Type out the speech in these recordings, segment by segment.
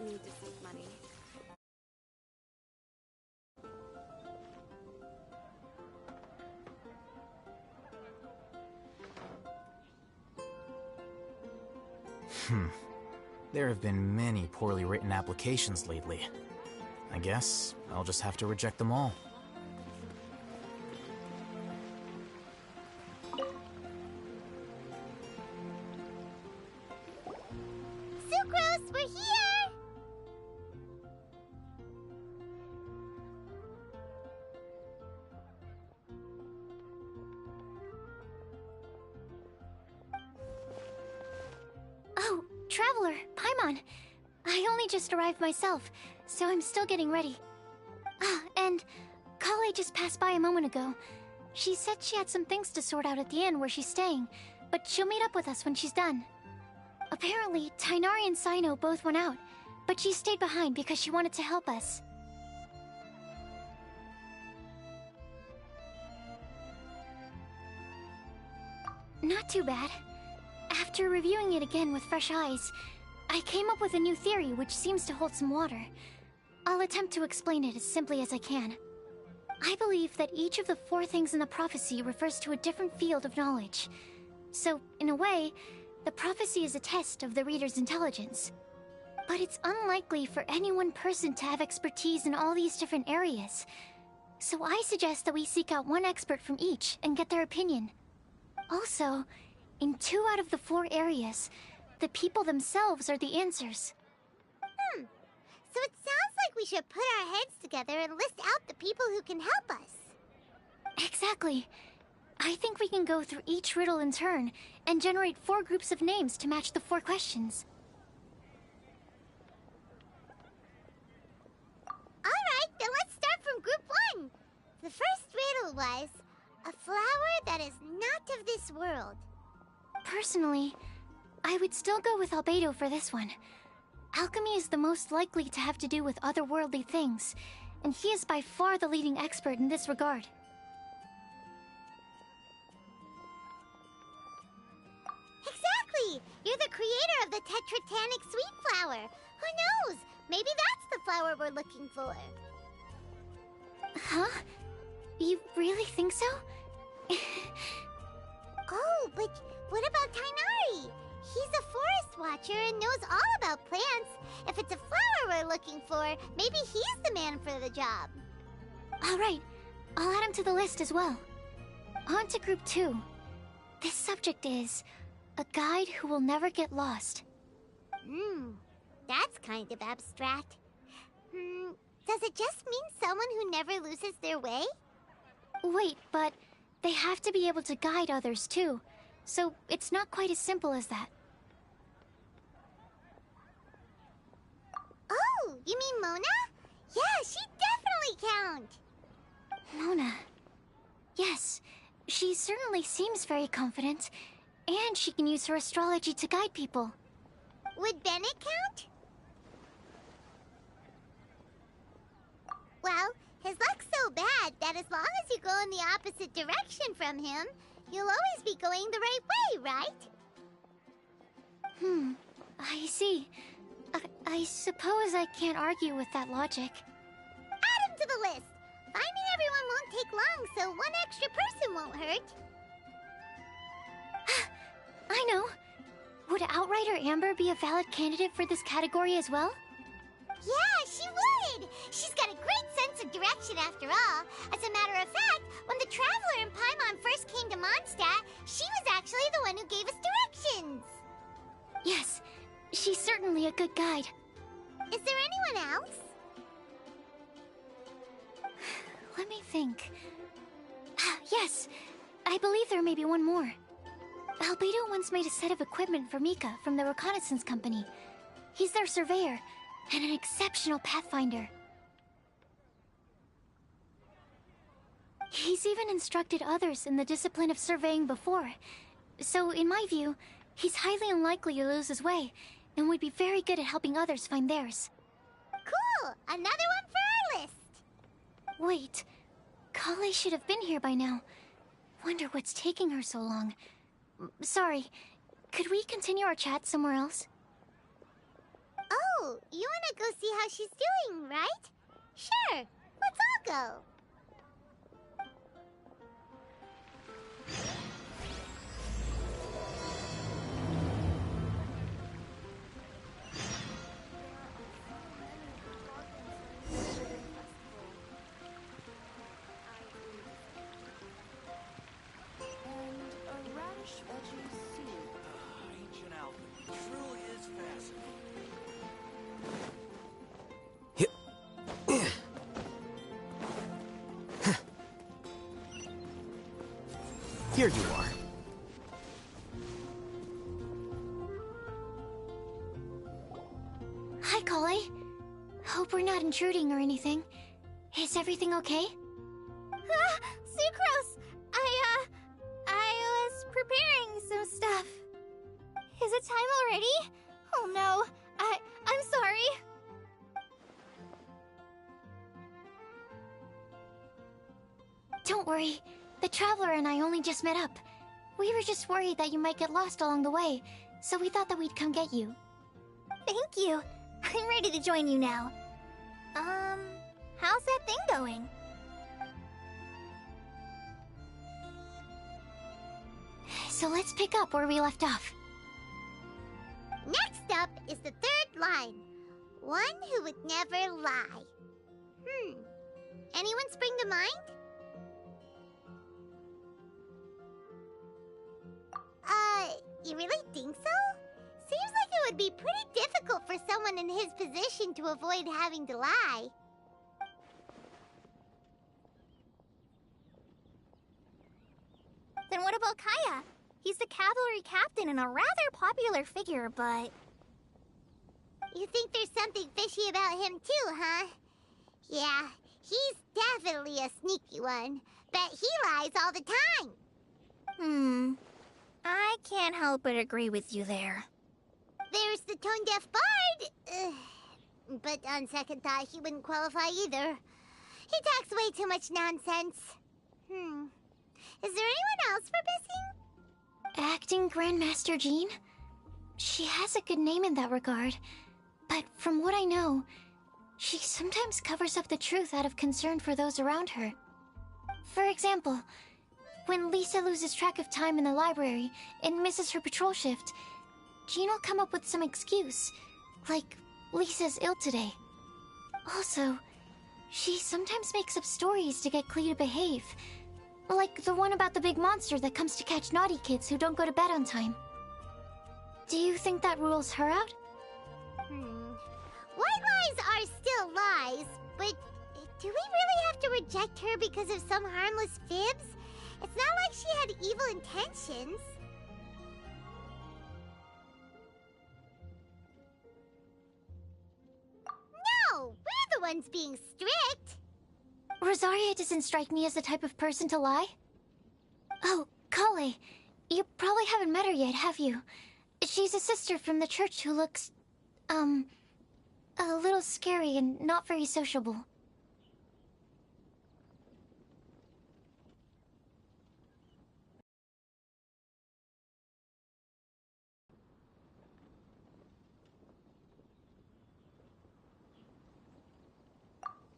need to save money. There have been many poorly written applications lately. I guess I'll just have to reject them all. Sucrose, we're here! Oh, Traveler, Paimon. I only just arrived myself, so I'm still getting ready. Ah, and Kale just passed by a moment ago. She said she had some things to sort out at the inn where she's staying, but she'll meet up with us when she's done. Apparently, Tainari and Sino both went out, but she stayed behind because she wanted to help us. Not too bad. After reviewing it again with fresh eyes, I came up with a new theory which seems to hold some water. I'll attempt to explain it as simply as I can. I believe that each of the 4 things in the prophecy refers to a different field of knowledge. So, in a way, the prophecy is a test of the reader's intelligence. But it's unlikely for any one person to have expertise in all these different areas. So I suggest that we seek out one expert from each and get their opinion. Also, in 2 out of the 4 areas, the people themselves are the answers. So it sounds like we should put our heads together and list out the people who can help us. Exactly. I think we can go through each riddle in turn and generate 4 groups of names to match the 4 questions. Alright, then let's start from group 1. The first riddle was, a flower that is not of this world. Personally, I would still go with Albedo for this one. Alchemy is the most likely to have to do with otherworldly things, and he is by far the leading expert in this regard. Exactly! You're the creator of the tetratanic sweet flower. Who knows? Maybe that's the flower we're looking for. Huh? You really think so? Oh, but what about Tainari? He's a forest watcher and knows all about plants. If it's a flower we're looking for, maybe he's the man for the job. Alright, I'll add him to the list as well. On to group 2. This subject is a guide who will never get lost. That's kind of abstract. Does it just mean someone who never loses their way? Wait, but they have to be able to guide others too, so it's not quite as simple as that. Oh, you mean Mona? Yeah, she definitely counts. Mona. Yes, she certainly seems very confident, and she can use her astrology to guide people. Would Bennett count? Well, his luck's so bad that as long as you go in the opposite direction from him, you'll always be going the right way, right? I see. I suppose I can't argue with that logic. Add him to the list! Finding everyone won't take long, so one extra person won't hurt. I know. Would Outrider Amber be a valid candidate for this category as well? Yeah, she would! She's got a great sense of direction after all. As a matter of fact, when the Traveler and Paimon first came to Mondstadt, she was actually the one who gave us directions. Yes, she's certainly a good guide. Is there anyone else? Let me think. Yes, I believe there may be one more. Albedo once made a set of equipment for Mika from the reconnaissance company. He's their surveyor, and an exceptional pathfinder. He's even instructed others in the discipline of surveying before. So, in my view, he's highly unlikely to lose his way, and would be very good at helping others find theirs. Cool! Another one for our list! Wait, Kale should have been here by now. Wonder what's taking her so long. Sorry, could we continue our chat somewhere else? Oh, you wanna go see how she's doing, right? Sure, let's all go. Ancient alchemy truly is fascinating. Here you are. Hi, Kale. Hope we're not intruding or anything. Is everything okay? Sucrose! I was preparing some stuff. Is it time already? Oh no, I'm sorry. Don't worry. The Traveler and I only just met up. We were just worried that you might get lost along the way, so we thought that we'd come get you. Thank you. I'm ready to join you now. How's that thing going? So let's pick up where we left off. Next up is the third line. One who would never lie. Anyone spring to mind? You really think so? Seems like it would be pretty difficult for someone in his position to avoid having to lie. Then what about Kaya? He's the cavalry captain and a rather popular figure, but... You think there's something fishy about him too, huh? Yeah, he's definitely a sneaky one. Bet he lies all the time. I can't help but agree with you there. There's the tone-deaf bard. But on second thought, he wouldn't qualify either. He talks way too much nonsense. Is there anyone else for missing? Acting Grandmaster Jean? She has a good name in that regard. But from what I know, she sometimes covers up the truth out of concern for those around her. For example, when Lisa loses track of time in the library and misses her patrol shift, Jean will come up with some excuse, like Lisa's ill today. Also, she sometimes makes up stories to get Klee to behave, like the one about the big monster that comes to catch naughty kids who don't go to bed on time. Do you think that rules her out? White lies are still lies, but do we really have to reject her because of some harmless fibs? It's not like she had evil intentions. No, we're the ones being strict. Rosaria doesn't strike me as the type of person to lie. Oh, Kale, you probably haven't met her yet, have you? She's a sister from the church who looks, a little scary and not very sociable.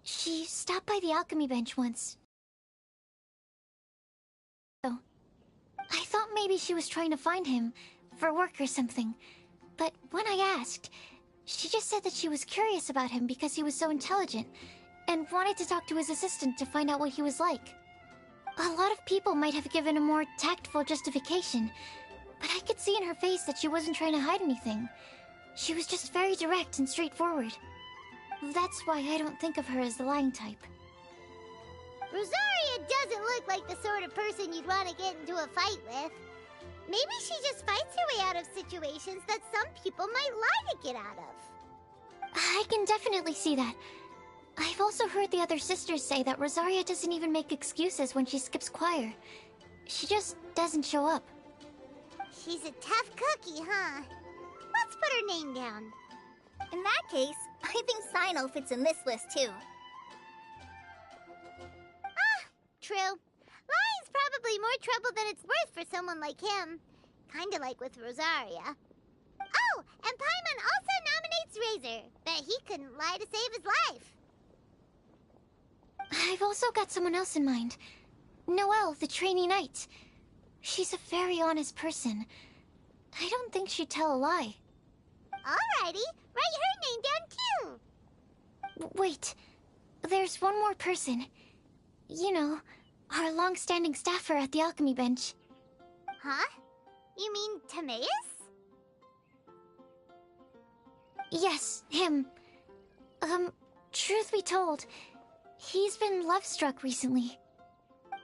She stopped by the alchemy bench once. Oh. I thought maybe she was trying to find him, for work or something. But when I asked, she just said that she was curious about him because he was so intelligent, and wanted to talk to his assistant to find out what he was like. A lot of people might have given a more tactful justification, but I could see in her face that she wasn't trying to hide anything. She was just very direct and straightforward. That's why I don't think of her as the lying type. Rosaria doesn't look like the sort of person you'd want to get into a fight with. Maybe she just fights her way out of situations that some people might lie to get out of. I can definitely see that. I've also heard the other sisters say that Rosaria doesn't even make excuses when she skips choir. She just doesn't show up. She's a tough cookie, huh? Let's put her name down. In that case, I think Sino fits in this list too. True. Lying's probably more trouble than it's worth for someone like him. Kinda like with Rosaria. Oh, and Paimon also nominates razor. Bet he couldn't lie to save his life. I've also got someone else in mind. Noelle, the trainee knight. She's a very honest person. I don't think she'd tell a lie. Alrighty, write her name down too. Wait, there's one more person. You know, our long-standing staffer at the alchemy bench. Huh? You mean Timaeus? Yes, him. Truth be told, he's been love-struck recently.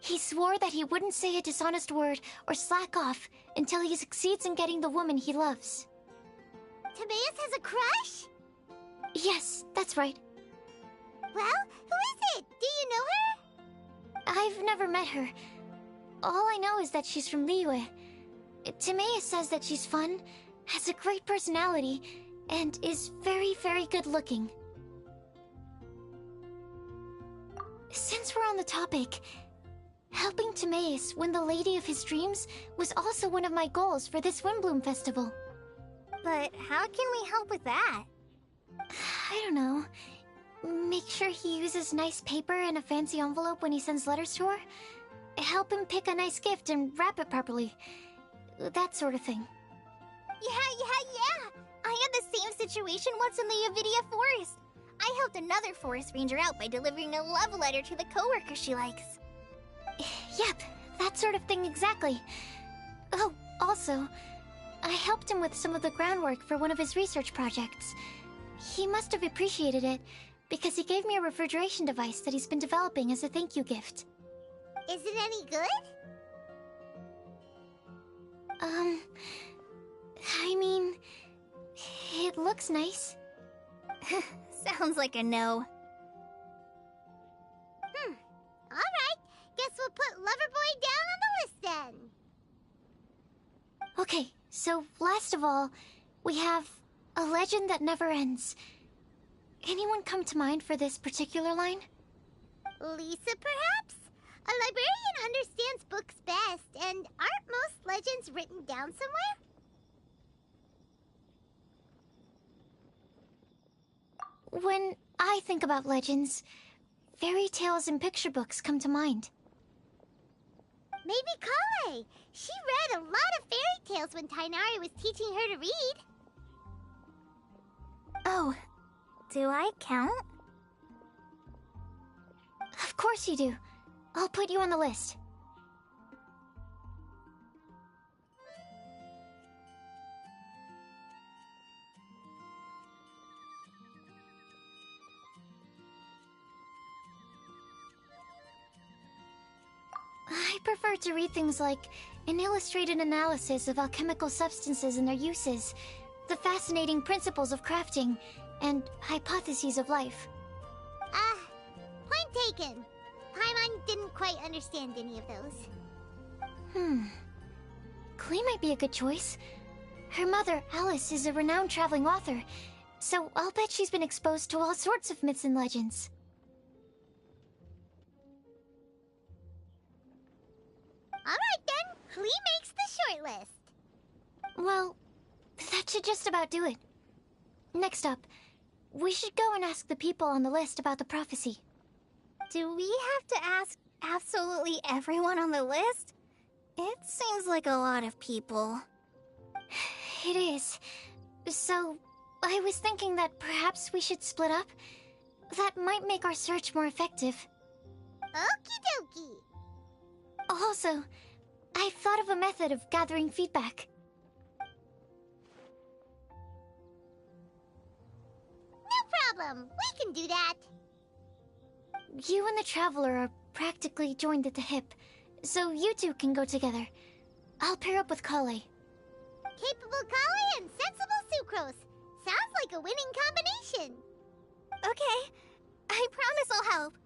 He swore that he wouldn't say a dishonest word or slack off until he succeeds in getting the woman he loves. Timaeus has a crush? Yes, that's right. Well, who is it? Do you know her? I've never met her. All I know is that she's from Liyue. Timaeus says that she's fun, has a great personality, and is very, very good looking. Since we're on the topic, helping Timaeus win the lady of his dreams was also one of my goals for this Windbloom festival. But how can we help with that? I don't know. Make sure he uses nice paper and a fancy envelope when he sends letters to her. Help him pick a nice gift and wrap it properly. That sort of thing. Yeah. I had the same situation once in the Avidia Forest. I helped another forest ranger out by delivering a love letter to the coworker she likes. Yep, that sort of thing exactly. Oh, also, I helped him with some of the groundwork for one of his research projects. He must have appreciated it, because he gave me a refrigeration device that he's been developing as a thank you gift. Is it any good? I mean, it looks nice. Sounds like a no. Alright, guess we'll put Loverboy down on the list then. Okay, so last of all, we have a legend that never ends. Anyone come to mind for this particular line? Lisa, perhaps? A librarian understands books best, and aren't most legends written down somewhere? When I think about legends, fairy tales and picture books come to mind. Maybe Kale. She read a lot of fairy tales when Tainari was teaching her to read. Oh, do I count? Of course you do. I'll put you on the list. I prefer to read things like an illustrated analysis of alchemical substances and their uses, the fascinating principles of crafting, and hypotheses of life. Point taken. Paimon didn't quite understand any of those. Klee might be a good choice. Her mother, Alice, is a renowned traveling author, so I'll bet she's been exposed to all sorts of myths and legends. Alright then, Klee makes the short list. Well, that should just about do it. Next up, we should go and ask the people on the list about the prophecy. Do we have to ask absolutely everyone on the list? It seems like a lot of people. It is. So, I was thinking that perhaps we should split up. That might make our search more effective. Okie dokie. Also, I've thought of a method of gathering feedback. No problem. We can do that. You and the Traveler are practically joined at the hip, so you two can go together. I'll pair up with Kale. Capable Kale and sensible Sucrose. Sounds like a winning combination. Okay. I promise I'll help.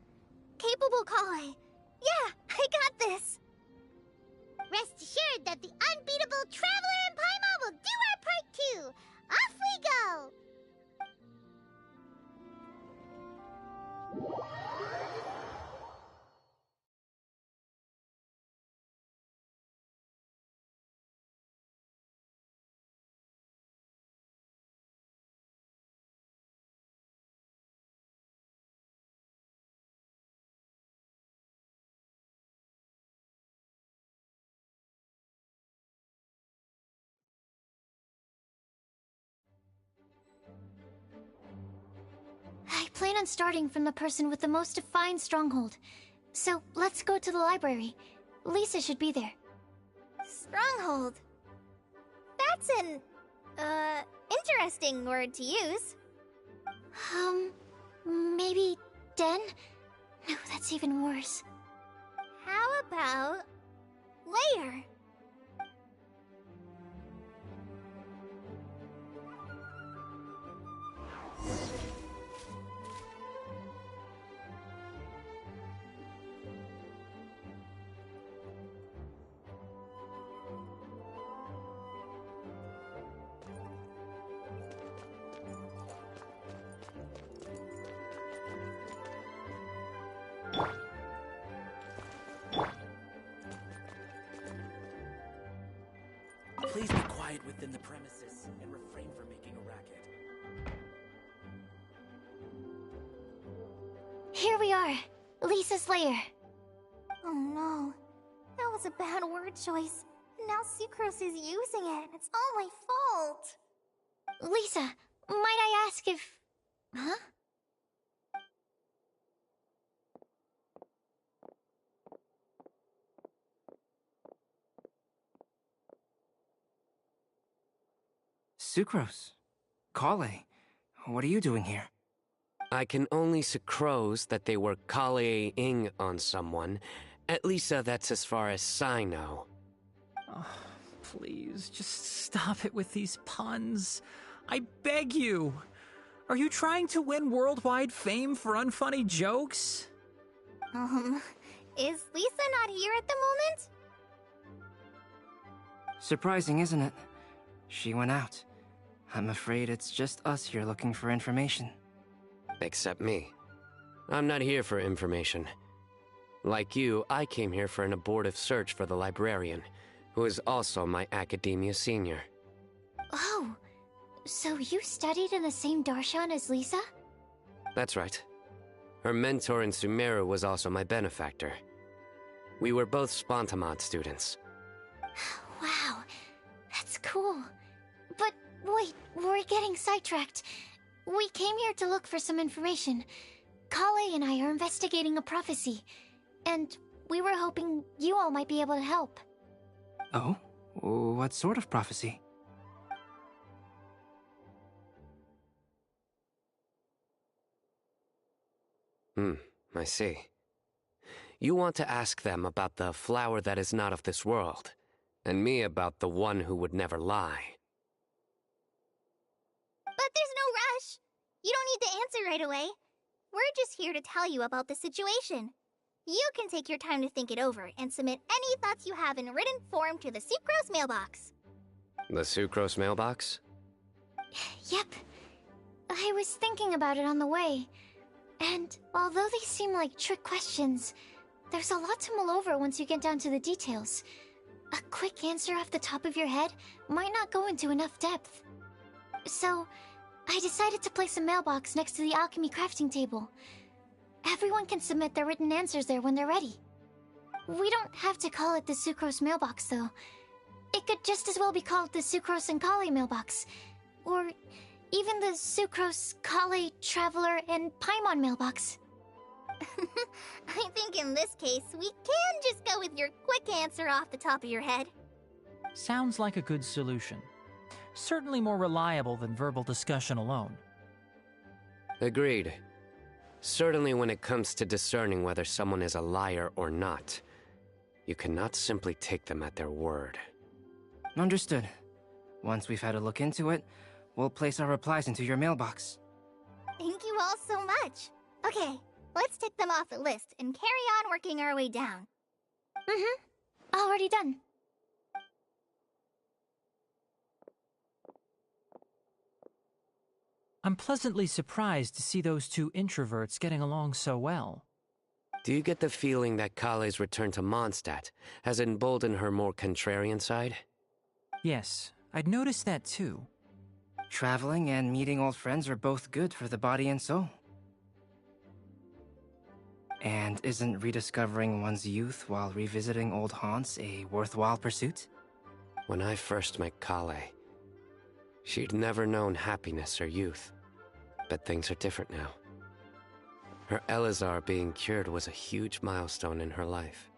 Capable Kale. Yeah, I got this. Rest assured that the unbeatable Traveler and Paimon will do our part too. Off we go! plan on starting from the person with the most defined stronghold. So, let's go to the library. Lisa should be there. Stronghold. That's an, interesting word to use. Maybe den? No, that's even worse. How about layer? Please be quiet within the premises and refrain from making a racket. Here we are, Lisa's lair. Oh no, that was a bad word choice. Now Sucrose is using it. It's all my fault. Lisa, might I ask if... Huh? Sucrose. Kale. What are you doing here? I can only sucrose that they were Kale-ing on someone. At least that's as far as I know. Oh, please, just stop it with these puns. I beg you. Are you trying to win worldwide fame for unfunny jokes? Is Lisa not here at the moment? Surprising, isn't it? She went out. I'm afraid it's just us here looking for information. Except me. I'm not here for information. Like you, I came here for an abortive search for the librarian, who is also my academia senior. Oh, so you studied in the same darshan as Lisa? That's right. Her mentor in Sumeru was also my benefactor. We were both Spontamod students. Wow, that's cool. But wait, we're getting sidetracked. We came here to look for some information. Kale and I are investigating a prophecy, and we were hoping you all might be able to help. Oh? What sort of prophecy? I see. You want to ask them about the flower that is not of this world, and me about the one who would never lie. But there's no rush. You don't need to answer right away. We're just here to tell you about the situation. You can take your time to think it over and submit any thoughts you have in written form to the Sucrose mailbox. The Sucrose mailbox? Yep. I was thinking about it on the way. And although they seem like trick questions, there's a lot to mull over once you get down to the details. A quick answer off the top of your head might not go into enough depth. So, I decided to place a mailbox next to the alchemy crafting table. Everyone can submit their written answers there when they're ready. We don't have to call it the Sucrose mailbox, though. It could just as well be called the Sucrose and Kale mailbox. Or even the Sucrose, Kale, Traveler, and Paimon mailbox. I think in this case, we can just go with your quick answer off the top of your head. Sounds like a good solution. Certainly more reliable than verbal discussion alone. Agreed. Certainly when it comes to discerning whether someone is a liar or not, you cannot simply take them at their word. Understood. Once we've had a look into it, we'll place our replies into your mailbox. Thank you all so much. Okay, let's tick them off the list and carry on working our way down. Already done. I'm pleasantly surprised to see those two introverts getting along so well. Do you get the feeling that Kale's return to Mondstadt has emboldened her more contrarian side? Yes, I'd noticed that too. Traveling and meeting old friends are both good for the body and soul. And isn't rediscovering one's youth while revisiting old haunts a worthwhile pursuit? When I first met Kale, she'd never known happiness or youth. But things are different now. Her Elazar being cured was a huge milestone in her life.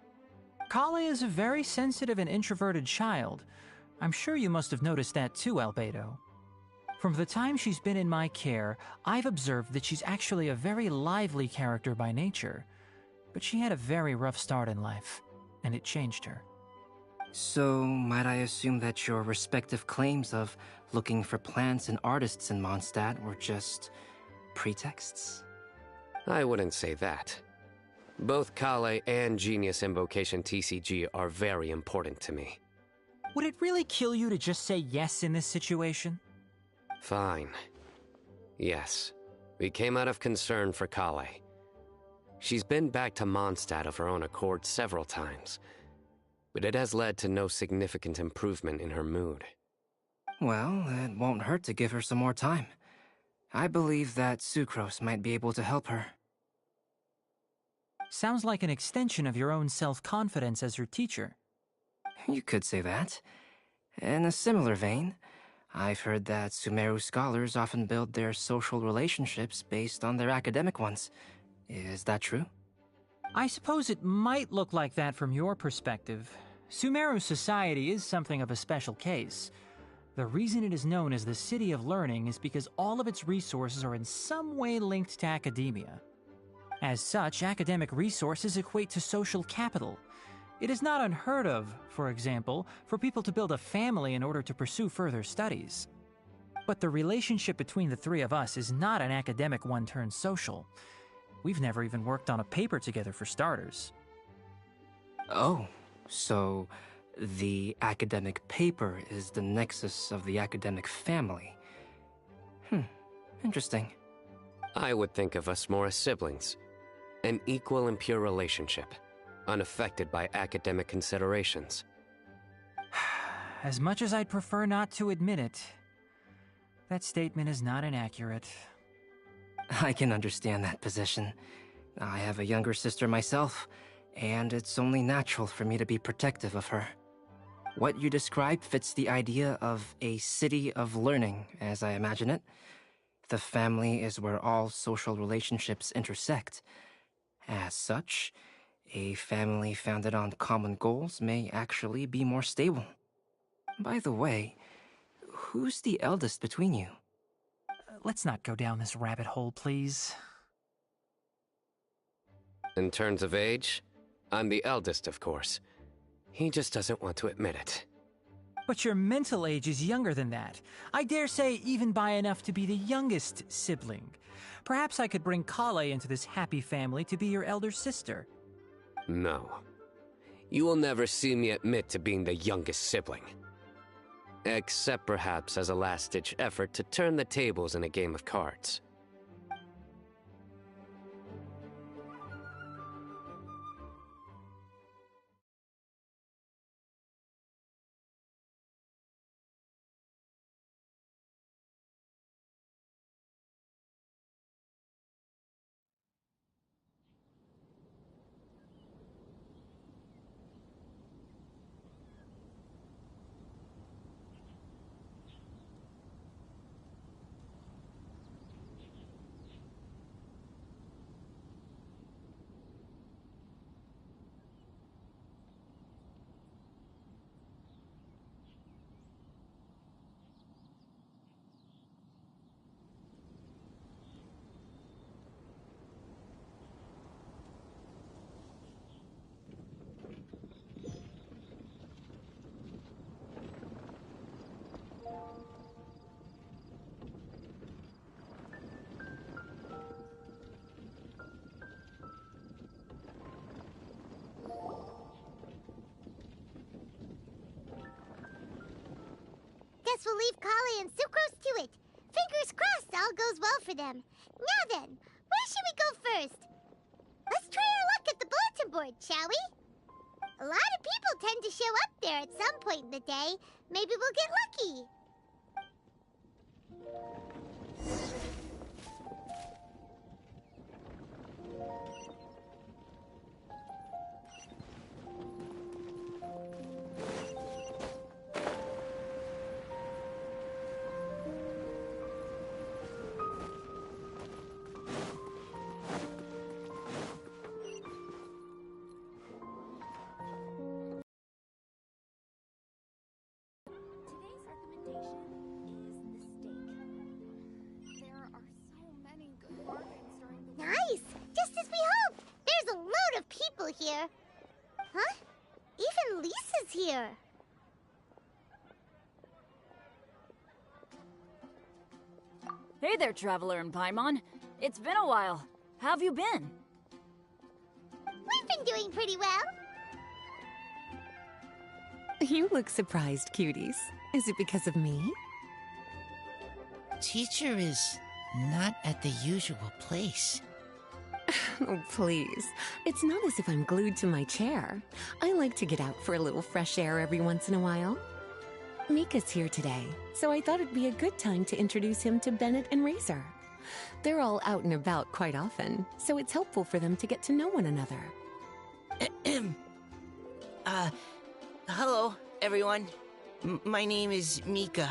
Kale is a very sensitive and introverted child. I'm sure you must have noticed that too, Albedo. From the time she's been in my care, I've observed that she's actually a very lively character by nature. But she had a very rough start in life, and it changed her. So, might I assume that your respective claims of looking for plants and artists in Mondstadt were just pretexts? I wouldn't say that. Both Kale and Genius Invocation TCG are very important to me. Would it really kill you to just say yes in this situation? Fine. Yes, we came out of concern for Kale. She's been back to Mondstadt of her own accord several times, but it has led to no significant improvement in her mood. Well, it won't hurt to give her some more time. I believe that Sucrose might be able to help her. Sounds like an extension of your own self-confidence as her teacher. You could say that. In a similar vein, I've heard that Sumeru scholars often build their social relationships based on their academic ones. Is that true? I suppose it might look like that from your perspective. Sumeru society is something of a special case. The reason it is known as the City of Learning is because all of its resources are in some way linked to academia. As such, academic resources equate to social capital. It is not unheard of, for example, for people to build a family in order to pursue further studies. But the relationship between the three of us is not an academic one turned social. We've never even worked on a paper together for starters. Oh, so the academic paper is the nexus of the academic family. Interesting. I would think of us more as siblings. An equal and pure relationship, unaffected by academic considerations. As much as I'd prefer not to admit it, that statement is not inaccurate. I can understand that position. I have a younger sister myself, and it's only natural for me to be protective of her. What you describe fits the idea of a city of learning, as I imagine it. The family is where all social relationships intersect. As such, a family founded on common goals may actually be more stable. By the way, who's the eldest between you? Let's not go down this rabbit hole, please. In terms of age, I'm the eldest, of course. He just doesn't want to admit it. But your mental age is younger than that. I dare say even by enough to be the youngest sibling. Perhaps I could bring Kale into this happy family to be your elder sister. No. You will never see me admit to being the youngest sibling. Except perhaps as a last-ditch effort to turn the tables in a game of cards. Guess we'll leave Kale and Sucrose to it. Fingers crossed all goes well for them. Now then, where should we go first? Let's try our luck at the bulletin board, shall we? A lot of people tend to show up there at some point in the day. Maybe we'll get lucky. here. Huh? Even Lisa's here. Hey there, Traveler in Paimon. It's been a while. How have you been? We've been doing pretty well. You look surprised, cuties. Is it because of me? Teacher is not at the usual place. Oh, please. It's not as if I'm glued to my chair. I like to get out for a little fresh air every once in a while. Mika's here today, so I thought it'd be a good time to introduce him to Bennett and Razor. They're all out and about quite often, so it's helpful for them to get to know one another. Hello, everyone. My name is Mika.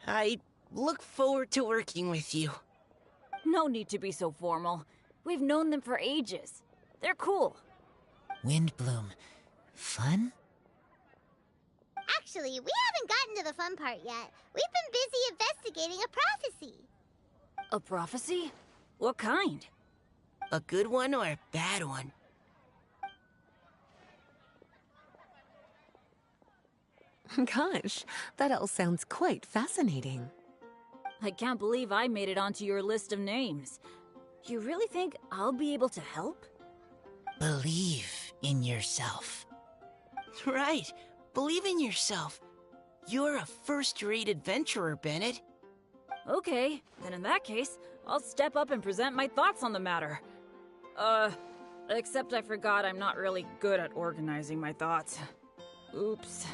I look forward to working with you. No need to be so formal. We've known them for ages. They're cool. Windbloom. Fun? Actually, we haven't gotten to the fun part yet. We've been busy investigating a prophecy. A prophecy? What kind? A good one or a bad one? Gosh, that all sounds quite fascinating. I can't believe I made it onto your list of names. You really think I'll be able to help? Believe in yourself. Right. Believe in yourself. You're a first-rate adventurer, Bennett. Okay, then in that case, I'll step up and present my thoughts on the matter. Except I forgot I'm not really good at organizing my thoughts. Oops.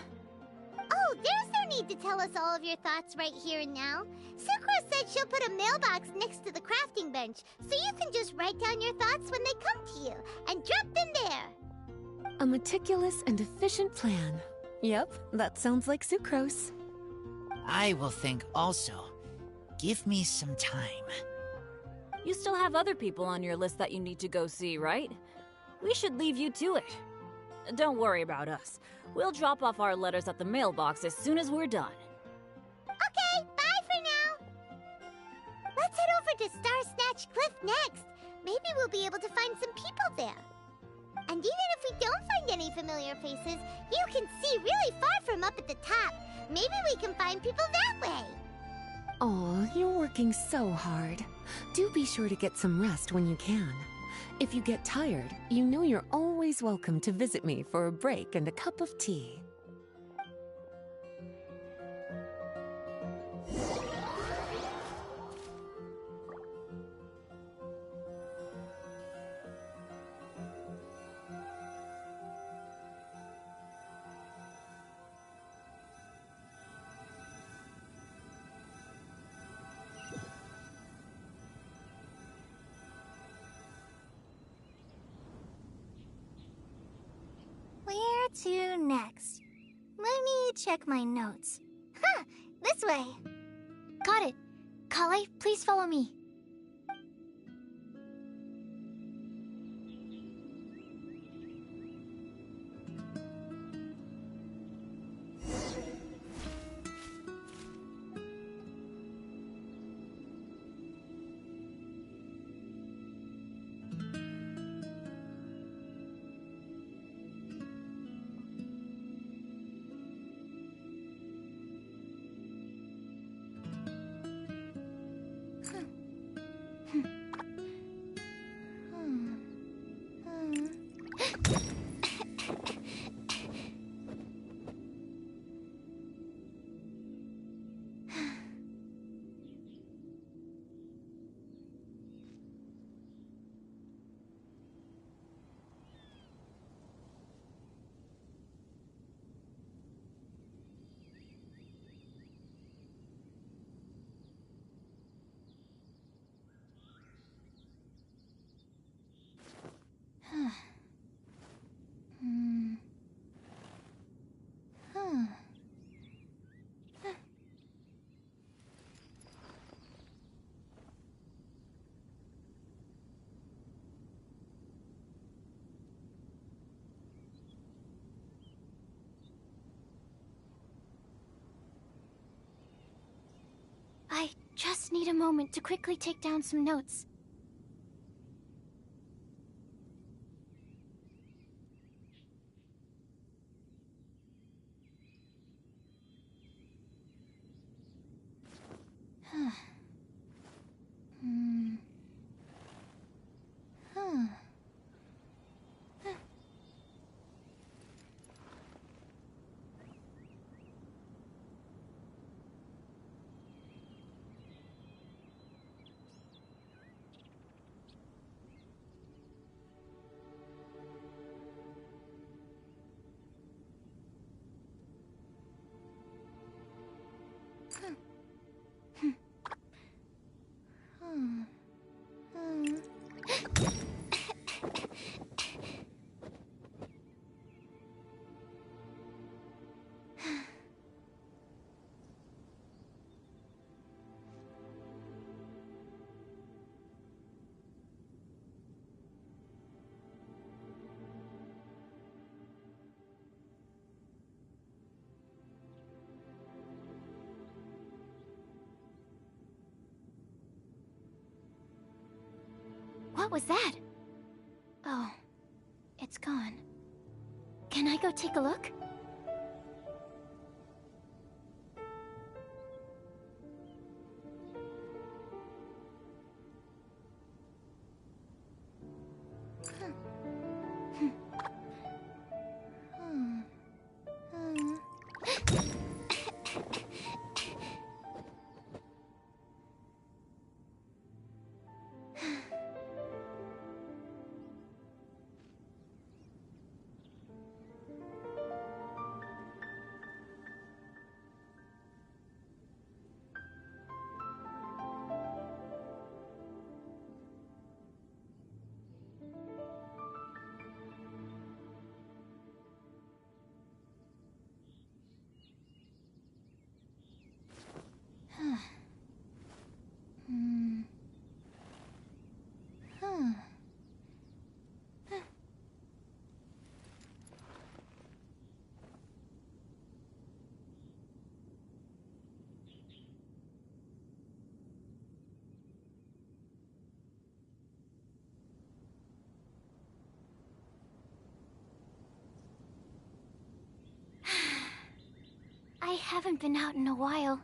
Oh, there's no need to tell us all of your thoughts right here and now. Sucrose said she'll put a mailbox next to the crafting bench, so you can just write down your thoughts when they come to you, and drop them there. A meticulous and efficient plan. Yep, that sounds like Sucrose. I will think also. Give me some time. You still have other people on your list that you need to go see, right? We should leave you to it. Don't worry about us. We'll drop off our letters at the mailbox as soon as we're done. Okay, bye for now. Let's head over to Star Snatch Cliff next. Maybe we'll be able to find some people there. And even if we don't find any familiar faces, you can see really far from up at the top. Maybe we can find people that way. Aw, you're working so hard. Do be sure to get some rest when you can. If you get tired, you know you're always welcome to visit me for a break and a cup of tea. Where to next? Let me check my notes. Huh, this way. Got it. Kale, please follow me. just need a moment to quickly take down some notes. What was that? Oh, it's gone. Can I go take a look? I haven't been out in a while.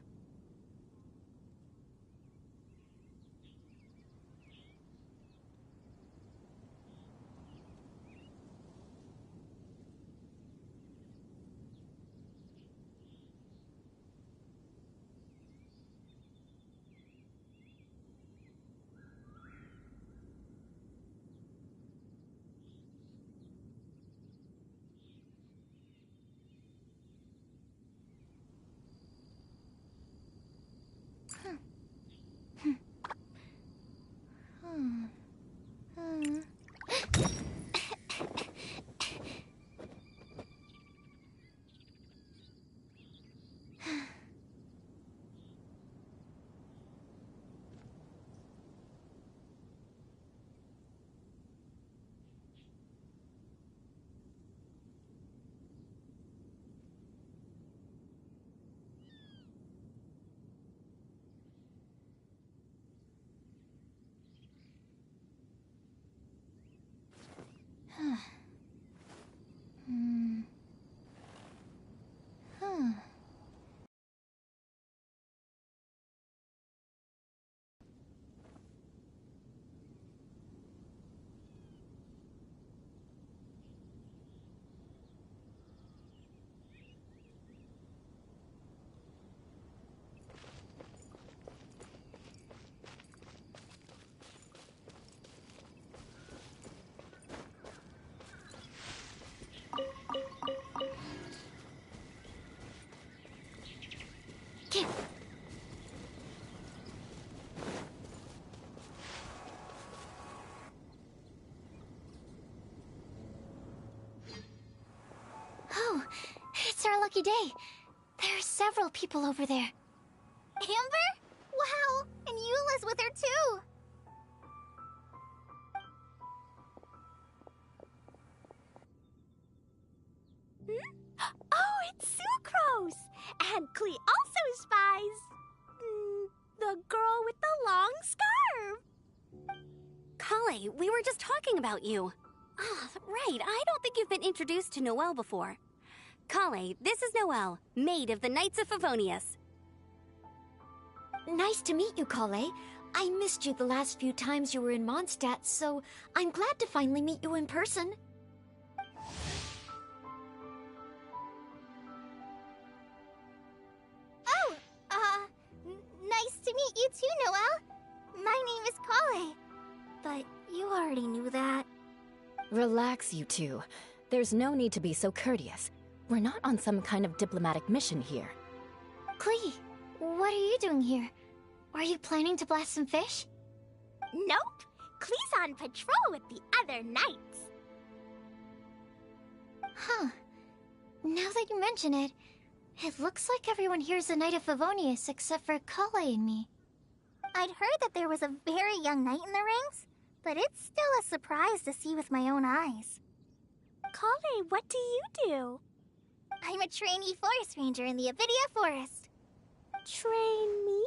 Oh, it's our lucky day. There are several people over there. Amber? Wow, and Eula's with her too. Oh, it's Sucrose! And Klee also spies... the girl Kale, we were just talking about you. Ah, right, I don't think you've been introduced to Noelle before. Kale, this is Noelle, maid of the Knights of Favonius. Nice to meet you, Kale. I missed you the last few times you were in Mondstadt, so I'm glad to finally meet you in person. Oh, nice to meet you too, Noelle. My name is Kale. But you already knew that. Relax, you two. There's no need to be so courteous. We're not on some kind of diplomatic mission here. Klee, what are you doing here? Are you planning to blast some fish? Nope. Klee's on patrol with the other knights. Huh. Now that you mention it, it looks like everyone here is a Knight of Favonius except for Kale and me. I'd heard that there was a very young knight in the ranks, but it's still a surprise to see with my own eyes. Kale, what do you do? I'm a trainee forest ranger in the Avidia Forest. Trainee?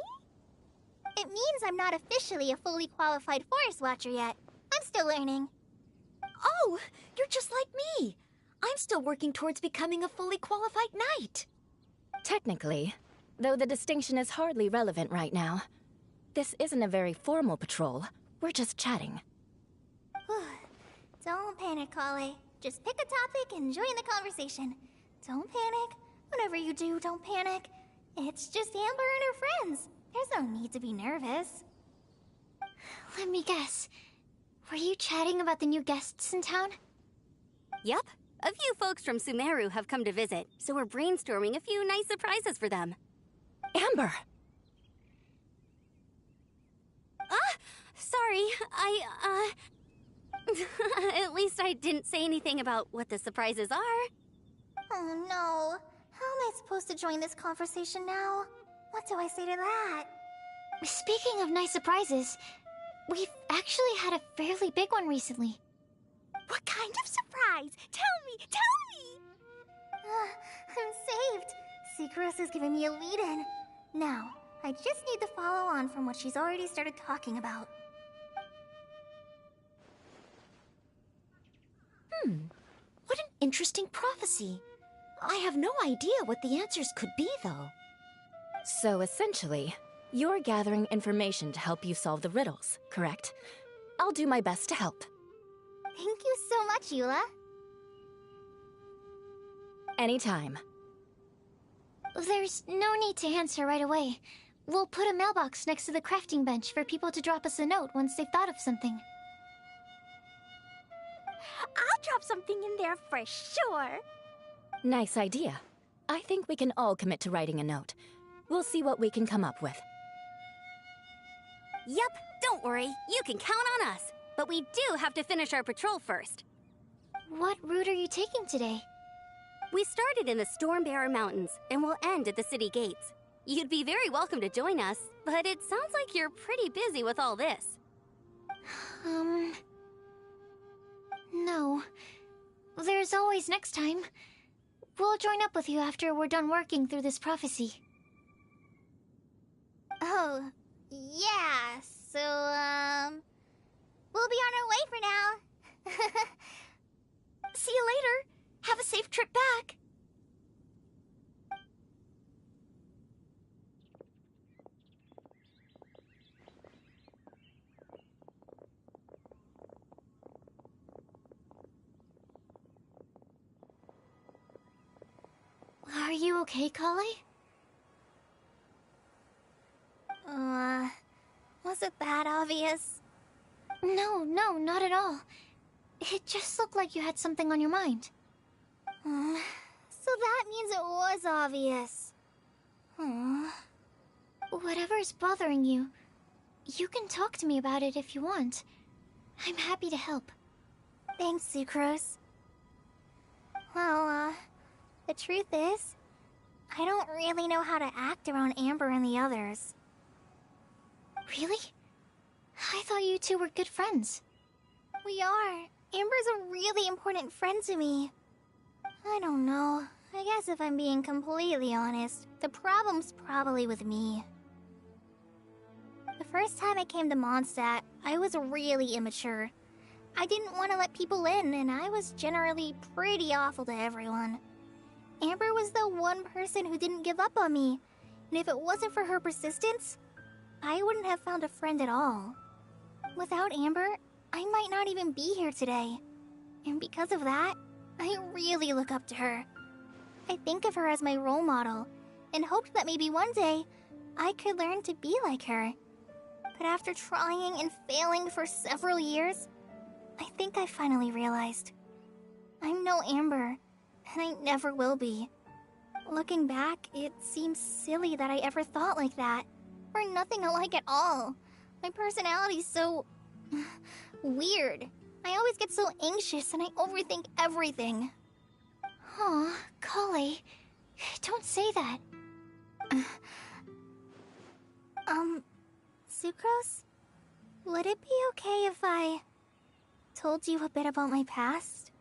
It means I'm not officially a fully qualified forest watcher yet. I'm still learning. Oh, you're just like me. I'm still working towards becoming a fully qualified knight. Technically, though the distinction is hardly relevant right now. This isn't a very formal patrol. We're just chatting. Don't panic, Kale. Just pick a topic and join the conversation. Don't panic. Whatever you do, don't panic. It's just Amber and her friends. There's no need to be nervous. Let me guess. Were you chatting about the new guests in town? Yup. A few folks from Sumeru have come to visit, so we're brainstorming a few nice surprises for them. Amber! Sorry, At least I didn't say anything about what the surprises are. Oh no. How am I supposed to join this conversation now? What do I say to that? Speaking of nice surprises, we've actually had a fairly big one recently. What kind of surprise? Tell me! Tell me! I'm saved. Secros has given me a lead-in. Now, I just need to follow on from what she's already started talking about. What an interesting prophecy. I have no idea what the answers could be, though. So essentially, you're gathering information to help you solve the riddles, correct? I'll do my best to help. Thank you so much, Eula. Anytime. There's no need to answer right away. We'll put a mailbox next to the crafting bench for people to drop us a note once they've thought of something. I'll drop something in there for sure. Nice idea. I think we can all commit to writing a note. We'll see what we can come up with. Yup, don't worry. You can count on us. But we do have to finish our patrol first. What route are you taking today? We started in the Stormbearer Mountains, and we'll end at the city gates. You'd be very welcome to join us, but it sounds like you're pretty busy with all this. No. There's always next time. We'll join up with you after we're done working through this prophecy. Oh, yeah, so, we'll be on our way for now. See you later. Have a safe trip back. Are you okay, Kale? Was it that obvious? No, not at all. It just looked like you had something on your mind. So that means it was obvious. Whatever's bothering you, you can talk to me about it if you want. I'm happy to help. Thanks, Sucrose. Well, the truth is, I don't really know how to act around Amber and the others. Really? I thought you two were good friends. We are. Amber's a really important friend to me. I don't know. I guess if I'm being completely honest, the problem's probably with me. The first time I came to Mondstadt, I was really immature. I didn't want to let people in, and I was generally pretty awful to everyone. Amber was the one person who didn't give up on me, and if it wasn't for her persistence, I wouldn't have found a friend at all. Without Amber, I might not even be here today. And because of that, I really look up to her. I think of her as my role model, and hoped that maybe one day, I could learn to be like her. But after trying and failing for several years, I think I finally realized. I'm no Amber, and I never will be. Looking back, it seems silly that I ever thought like that. We're nothing alike at all. My personality's so... weird. I always get so anxious and I overthink everything. Aw, Kale, don't say that. Sucrose? Would it be okay if I told you a bit about my past?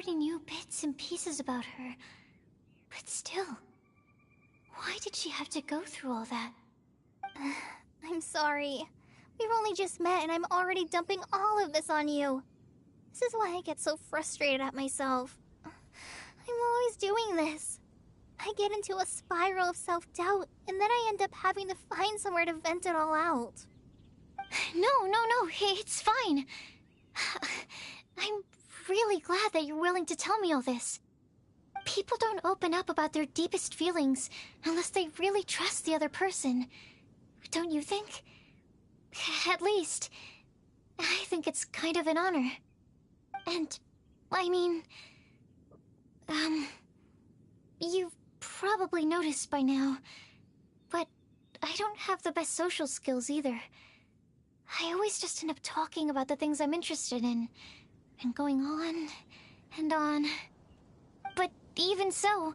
already knew bits and pieces about her. But still, why did she have to go through all that? I'm sorry. We've only just met and I'm already dumping all of this on you. This is why I get so frustrated at myself. I'm always doing this. I get into a spiral of self-doubt, and then I end up having to find somewhere to vent it all out. No, it's fine. I'm really glad that you're willing to tell me all this. People don't open up about their deepest feelings unless they really trust the other person. Don't you think? At least, I think it's kind of an honor. And, I mean, you've probably noticed by now, but I don't have the best social skills either. I always just end up talking about the things I'm interested in, and going on and on. But even so,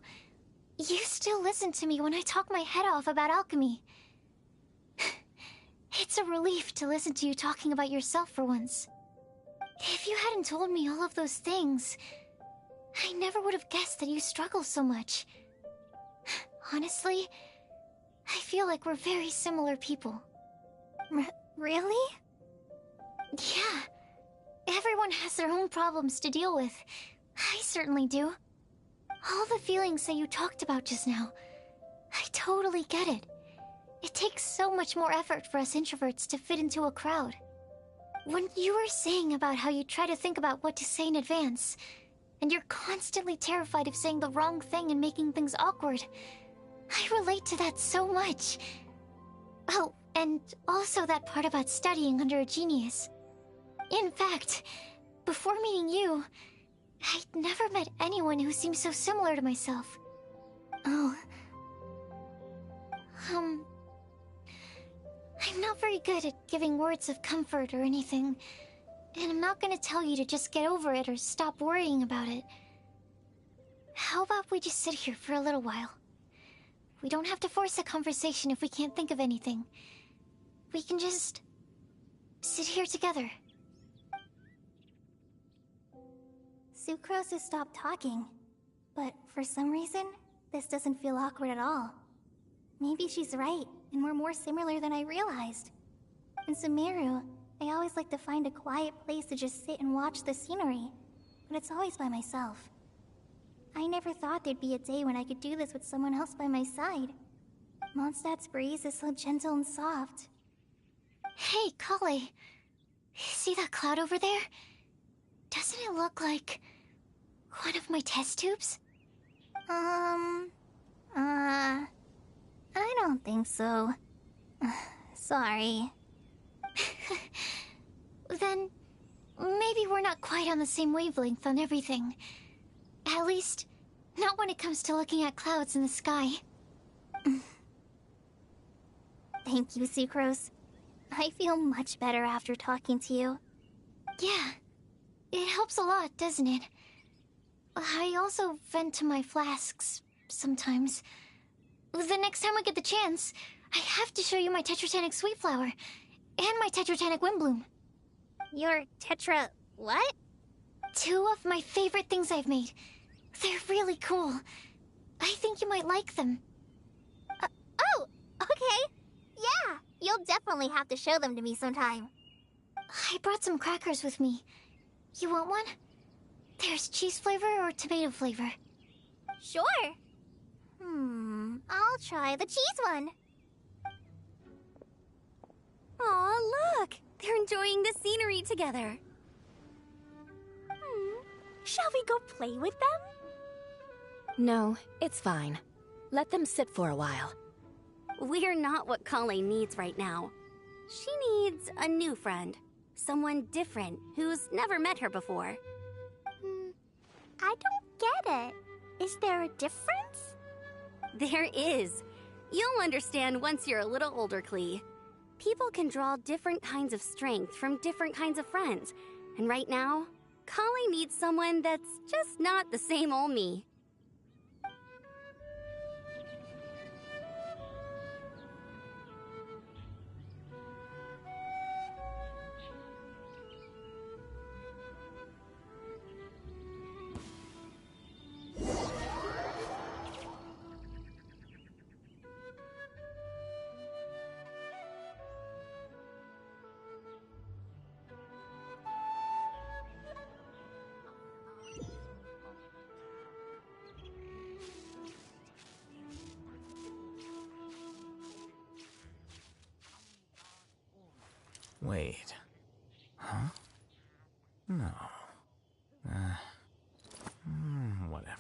you still listen to me when I talk my head off about alchemy. It's a relief to listen to you talking about yourself for once. If you hadn't told me all of those things, I never would have guessed that you struggle so much. Honestly, I feel like we're very similar people. Really? Yeah. Everyone has their own problems to deal with. I certainly do. All the feelings that you talked about just now, I totally get it. It takes so much more effort for us introverts to fit into a crowd. When you were saying about how you try to think about what to say in advance, and you're constantly terrified of saying the wrong thing and making things awkward, I relate to that so much. Oh, and also that part about studying under a genius. In fact, before meeting you, I'd never met anyone who seemed so similar to myself. Oh. I'm not very good at giving words of comfort or anything, and I'm not gonna tell you to just get over it or stop worrying about it. How about we just sit here for a little while? We don't have to force a conversation if we can't think of anything. We can just sit here together. Sucrose has stopped talking, but for some reason, this doesn't feel awkward at all. Maybe she's right, and we're more similar than I realized. In Sumeru, I always like to find a quiet place to just sit and watch the scenery, but it's always by myself. I never thought there'd be a day when I could do this with someone else by my side. Mondstadt's breeze is so gentle and soft. Hey, Kale. See that cloud over there? Doesn't it look like one of my test tubes? I don't think so. Sorry. Then, maybe we're not quite on the same wavelength on everything. At least, not when it comes to looking at clouds in the sky. Thank you, Sucrose. I feel much better after talking to you. Yeah, it helps a lot, doesn't it? I also vent to my flasks sometimes. The next time I get the chance, I have to show you my Tetratanic Sweet Flower and my Tetratanic Windbloom. Your Tetra... what? 2 of my favorite things I've made. They're really cool. I think you might like them. Oh, okay. Yeah, you'll definitely have to show them to me sometime. I brought some crackers with me. You want one? There's cheese flavor or tomato flavor. Sure. I'll try the cheese one. Aw, look! They're enjoying the scenery together. Shall we go play with them? No, it's fine. Let them sit for a while. We're not what Kale needs right now. She needs a new friend. Someone different who's never met her before. I don't get it. Is there a difference? There is. You'll understand once you're a little older, Klee. People can draw different kinds of strength from different kinds of friends. And right now, Kale needs someone that's just not the same old me. Wait. Huh? No. Whatever.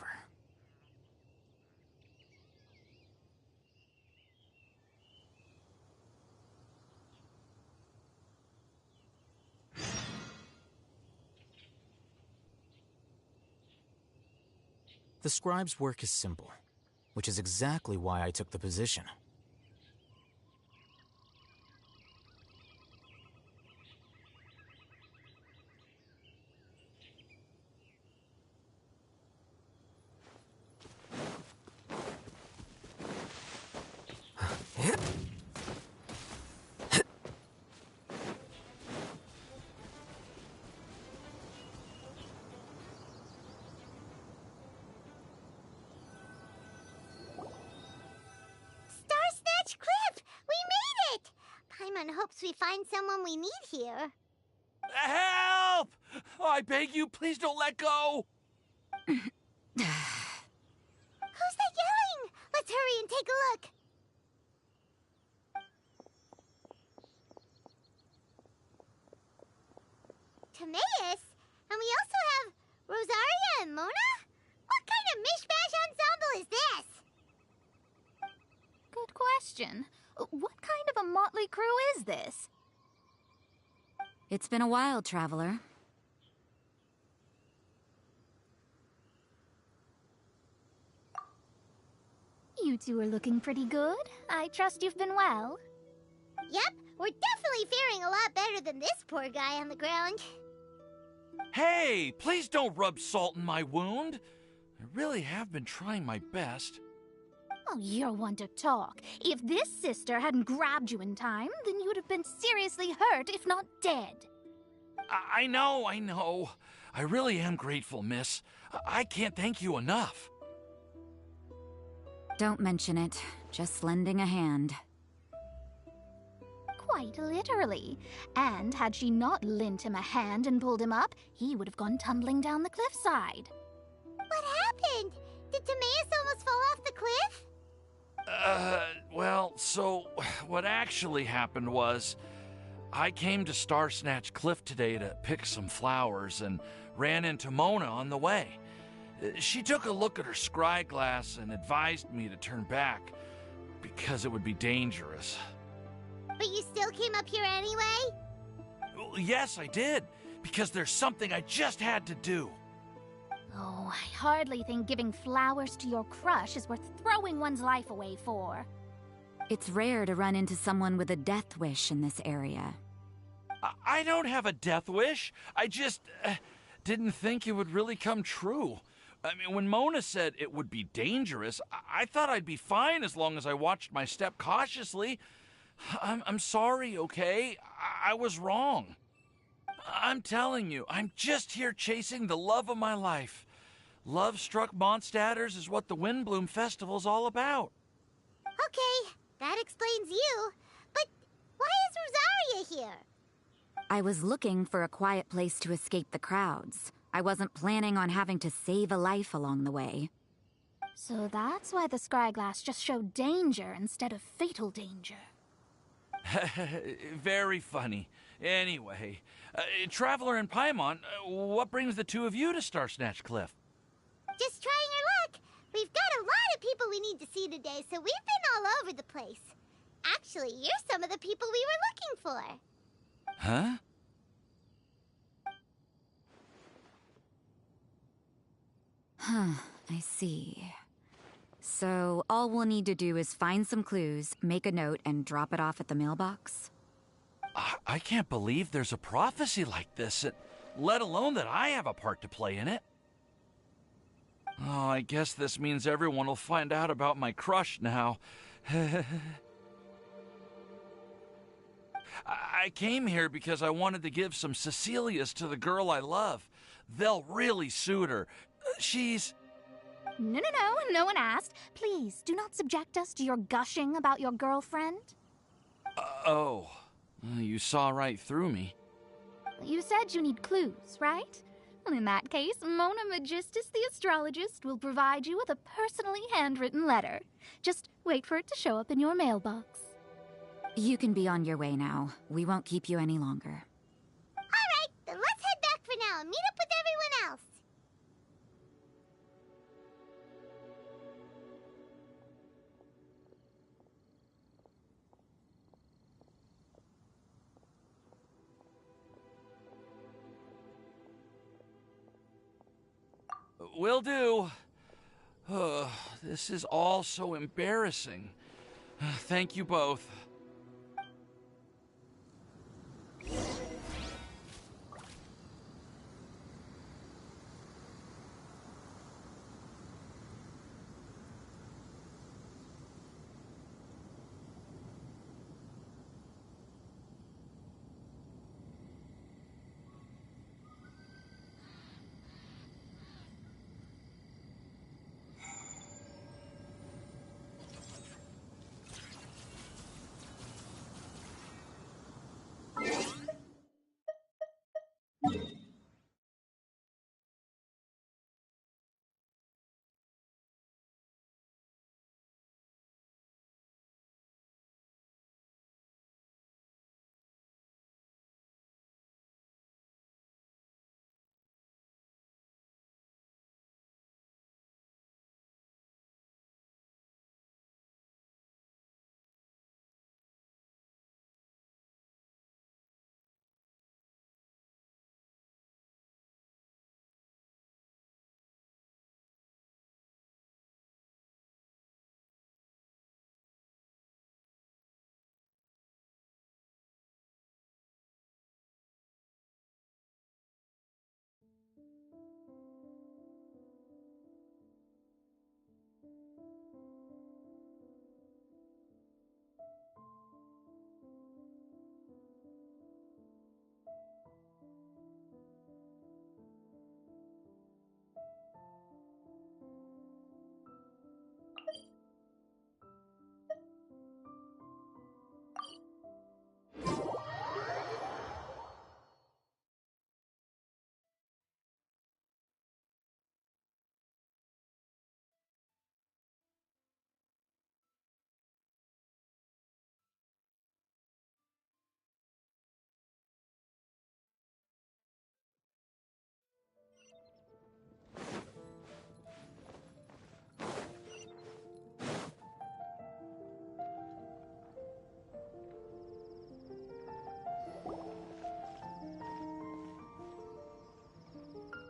The scribe's work is simple, which is exactly why I took the position. Hopes we find someone we need here. Help! Oh, I beg you, please don't let go! Who's that yelling? Let's hurry and take a look. Timaeus? And we also have Rosaria and Mona? What kind of mishmash ensemble is this? Good question. What kind of a motley crew is this? It's been a while, Traveler. You two are looking pretty good. I trust you've been well. Yep, we're definitely faring a lot better than this poor guy on the ground. Hey, please don't rub salt in my wound. I really have been trying my best. Oh, you're one to talk. If this sister hadn't grabbed you in time, then you'd have been seriously hurt, if not dead. I know. I really am grateful, miss. I can't thank you enough. Don't mention it. Just lending a hand. Quite literally. And had she not lent him a hand and pulled him up, he would have gone tumbling down the cliffside. What happened? Did Timaeus almost fall off the cliff? Well, so what actually happened was I came to Star Snatch Cliff today to pick some flowers and ran into Mona on the way. She took a look at her scry glass and advised me to turn back because it would be dangerous. But you still came up here anyway? Well, yes, I did, because there's something I just had to do. Oh, I hardly think giving flowers to your crush is worth throwing one's life away for. It's rare to run into someone with a death wish in this area. I don't have a death wish. I just didn't think it would really come true. I mean, when Mona said it would be dangerous, I thought I'd be fine as long as I watched my step cautiously. I'm sorry, okay? I was wrong. I'm telling you, I'm just here chasing the love of my life. Love-struck Mondstadters is what the Windbloom Festival's all about. Okay, that explains you. But why is Rosaria here? I was looking for a quiet place to escape the crowds. I wasn't planning on having to save a life along the way. So that's why the scryglass just showed danger instead of fatal danger. Very funny. Anyway, Traveler and Paimon, what brings the two of you to Star Snatch Cliff? Just trying our luck. We've got a lot of people we need to see today, so we've been all over the place. Actually, you're some of the people we were looking for. Huh? I see. So, all we'll need to do is find some clues, make a note, and drop it off at the mailbox? I can't believe there's a prophecy like this, let alone that I have a part to play in it. Oh, I guess this means everyone will find out about my crush now. I came here because I wanted to give some Cecilias to the girl I love. They'll really suit her. She's... No one asked. Please, do not subject us to your gushing about your girlfriend. Oh, you saw right through me. You said you need clues, right? Well, in that case, Mona Magistus the astrologist will provide you with a personally handwritten letter. Just wait for it to show up in your mailbox. You can be on your way now. We won't keep you any longer. Alright, then let's head back for now and meet up with everyone else. Will do. This is all so embarrassing. Thank you both.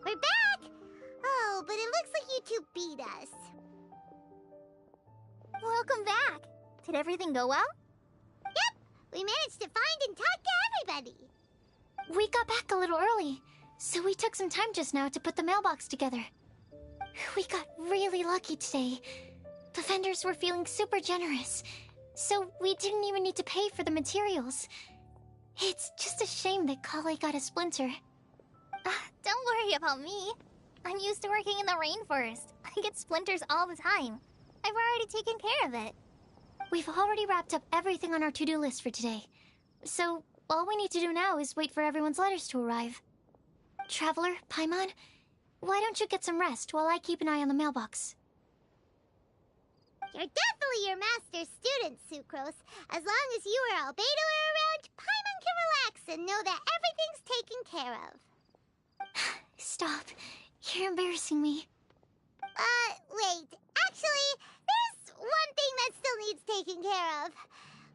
We're back! Oh, but it looks like you two beat us. Welcome back. Did everything go well? Yep! We managed to find and talk to everybody. We got back a little early, so we took some time just now to put the mailbox together. We got really lucky today. The vendors were feeling super generous, so we didn't even need to pay for the materials. It's just a shame that Kale got a splinter. Don't worry about me. I'm used to working in the rainforest. I get splinters all the time. I've already taken care of it. We've already wrapped up everything on our to-do list for today. So, all we need to do now is wait for everyone's letters to arrive. Traveler, Paimon, why don't you get some rest while I keep an eye on the mailbox? You're definitely your master's student, Sucrose. As long as you or Albedo are around, Paimon can relax and know that everything's taken care of. Stop. You're embarrassing me. Wait. Actually, there's one thing that still needs taking care of.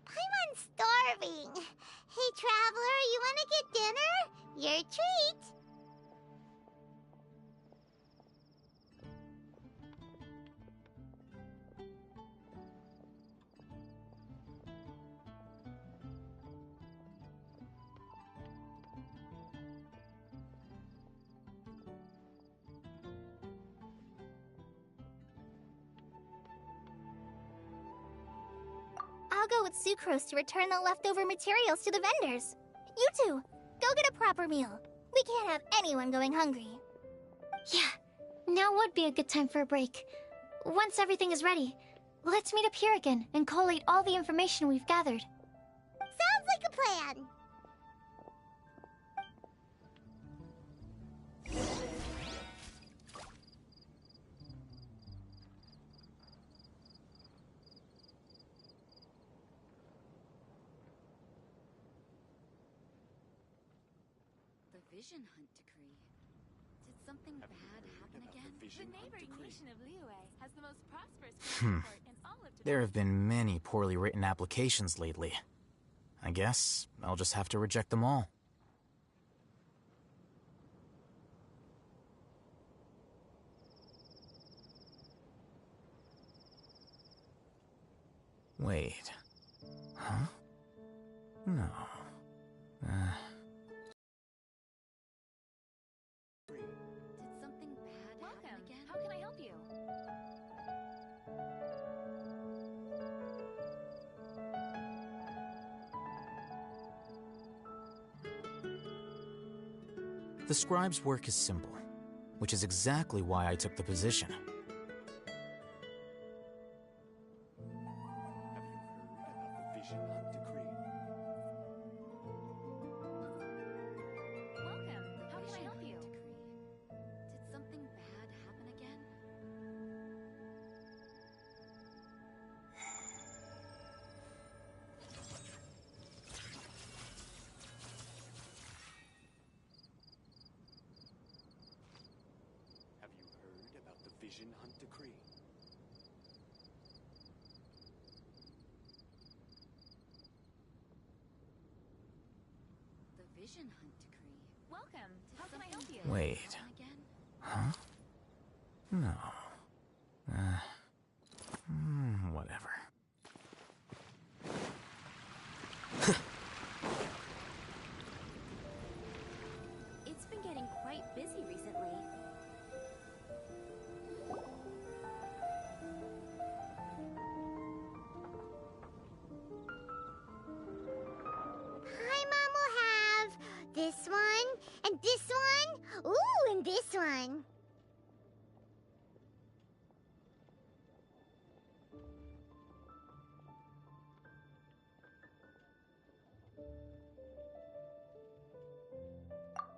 Paimon's starving. Hey, Traveler, you want to get dinner? Your treat. I'll go with Sucrose to return the leftover materials to the vendors. You two, go get a proper meal. We can't have anyone going hungry. Yeah, now would be a good time for a break. Once everything is ready, let's meet up here again and collate all the information we've gathered. Sounds like a plan. Vision Hunt decree. Did something bad happen again? The neighboring nation of Liyue has the most prosperous port in all of There have been many poorly written applications lately. I guess I'll just have to reject them all. Wait. Huh? No. Did something bad happen again? How can I help you? The scribe's work is simple, which is exactly why I took the position. Welcome. How can I help you? Did something bad happen again? Have you heard about the Vision Hunt decree? The Vision Hunt decree. Welcome. How can I help you? Wait. Again? Huh? No. Whatever. It's been getting quite busy recently. Paimon will have this one, and this one, ooh, and this one.